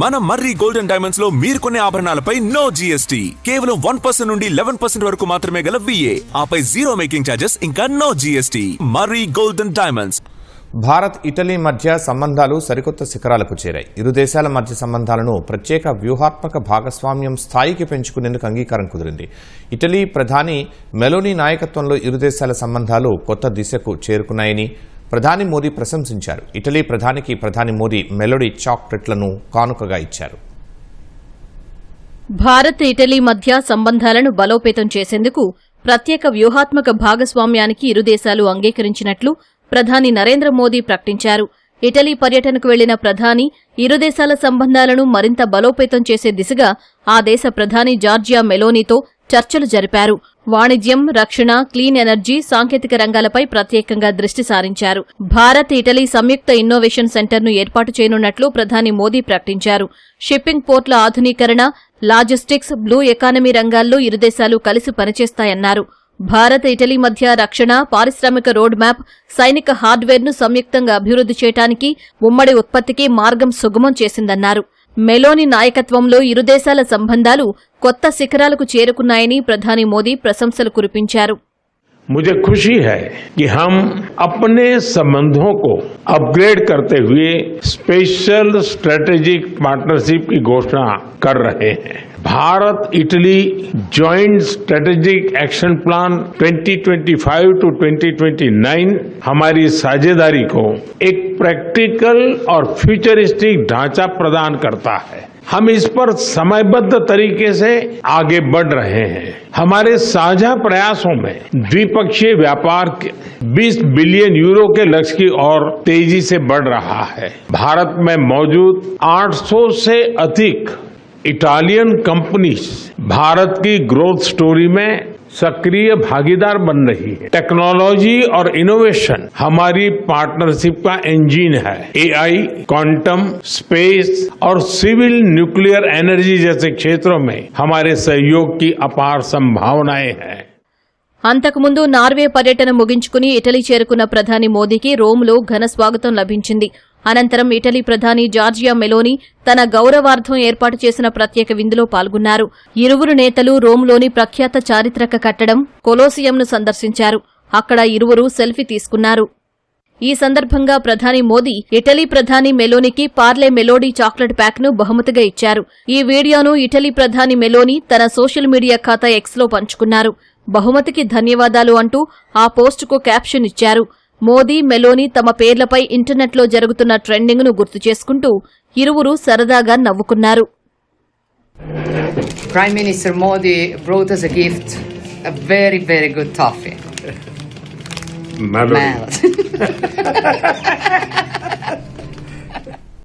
మన మర్రి golden diamonds లో మీరు కొనే ఆభరణాలపై నో జీఎస్టీ, కేవలం 1% నుండి 11% వరకు మాత్రమే గల VA, ఆపై జీరో మేకింగ్ ఛార్జెస్ ఇంకా నో జీఎస్టీ. మర్రి గోల్డెన్ డైమండ్స్. భారత్ ఇటలీ మధ్య సంబంధాలు సరికొత్త శిఖరాలకు చేరాయి. ఇరు దేశాల మధ్య సంబంధాలను ప్రత్యేక వ్యూహాత్మక భాగస్వామ్యం స్థాయికి పెంచుకునేందుకు అంగీకారం కుదిరింది. ఇటలీ ప్రధాని మెలోనీ నాయకత్వంలో ఇరు దేశాల సంబంధాలు కొత్త దిశకు చేరుకున్నాయని ప్రధాని మోదీ ప్రశంసించారు. ఇటలీ ప్రధానికి ప్రధాని మోదీ మెలోడీ చాక్లెట్లను కానుకగా ఇచ్చారు. భారత్ ఇటలీ మధ్య సంబంధాలను బలోపేతం చేసేందుకు ప్రత్యేక వ్యూహాత్మక భాగస్వామ్యానికి ఇరు దేశాలు అంగీకరించినట్లు ప్రధాని నరేంద్ర మోదీ ప్రకటించారు. ఇటలీ పర్యటనకు వెళ్లిన ప్రధాని ఇరు దేశాల సంబంధాలను మరింత బలోపేతం చేసే దిశగా ఆ దేశ ప్రధాని జార్జియా మెలోనీతో చర్చలు జరిపారు. వాణిజ్యం, రక్షణ, క్లీన్ ఎనర్జీ, సాంకేతిక రంగాలపై ప్రత్యేకంగా దృష్టి సారించారు. భారత్ ఇటలీ సంయుక్త ఇన్నోవేషన్ సెంటర్ను ఏర్పాటు చేయనున్నట్లు ప్రధాని మోదీ ప్రకటించారు. షిప్పింగ్ పోర్ట్ల ఆధునీకరణ, లాజిస్టిక్స్, బ్లూ ఎకానమీ రంగాల్లో ఇరు దేశాలు కలిసి పనిచేస్తాయన్నారు. భారత్ ఇటలీ మధ్య రక్షణ, పారిశ్రామిక రోడ్ మ్యాప్, సైనిక హార్డ్వేర్ను సంయుక్తంగా అభివృద్ది చేయడానికి, ఉమ్మడి ఉత్పత్తికి మార్గం సుగమం చేసిందన్నారు. మెలోనీ నాయకత్వంలో ఇరు దేశాల సంబంధాలు కొత్త శిఖరాలకు చేరుకున్నాయని ప్రధాని మోదీ ప్రశంసలు కురిపించారు. मुझे खुशी है कि हम अपने संबंधों को अपग्रेड करते हुए स्पेशल स्ट्रेटेजिक पार्टनरशिप की घोषणा कर रहे हैं. Bharat Italy joint strategic action plan 2025 to 2029 हमारी साझेदारी को एक प्रैक्टिकल और फ्यूचरिस्टिक ढांचा प्रदान करता है. हम इस पर समयबद्ध तरीके से आगे बढ़ रहे हैं. हमारे साझा प्रयासों में द्विपक्षीय व्यापार 20 बिलियन यूरो के लक्ष्य की ओर तेजी से बढ़ रहा है. भारत में मौजूद 800 से अधिक इटालियन कंपनीज भारत की ग्रोथ स्टोरी में सक्रिय भागीदार बन रही है. टेक्नोलॉजी और इनोवेशन हमारी पार्टनरशिप का इंजन है. AI, क्वांटम, स्पेस और सिविल न्यूक्लियर एनर्जी जैसे क्षेत्रों में हमारे सहयोग की अपार संभावनाएं हैं. అంతకుముందు నార్వే పర్యటన ముగించుకుని ఇటలీ చేరుకున్న ప్రధాని మోదీకి రోమ్లో ఘన స్వాగతం లభించింది. అనంతరం ఇటలీ ప్రధాని జార్జియా మెలోనీ తన గౌరవార్థం ఏర్పాటు చేసిన ప్రత్యేక విందులో పాల్గొన్నారు. ఇరువురు నేతలు రోమ్లోని ప్రఖ్యాత చారిత్రక కట్టడం కొలోసియంను సందర్శించారు. అక్కడ ఇరువురు సెల్ఫీ తీసుకున్నారు. ఈ సందర్భంగా ప్రధాని మోదీ ఇటలీ ప్రధాని మెలోనీకి పార్లే మెలోడీ చాక్లెట్ ప్యాక్ను బహుమతిగా ఇచ్చారు. ఈ వీడియోను ఇటలీ ప్రధాని మెలోనీ తన సోషల్ మీడియా ఖాతా ఎక్స్లో పంచుకున్నారు. బహుమతికి ధన్యవాదాలు అంటూ ఆ పోస్టుకు క్యాప్షన్ ఇచ్చారు. మోదీ, మెలోనీ తమ పేర్లపై ఇంటర్నెట్లో జరుగుతున్న ట్రెండింగ్ను గుర్తు చేసుకుంటూ ఇరువురు సరదాగా నవ్వుకున్నారు. Prime Minister Modi brought us a gift, a very, very good toffee. Melody.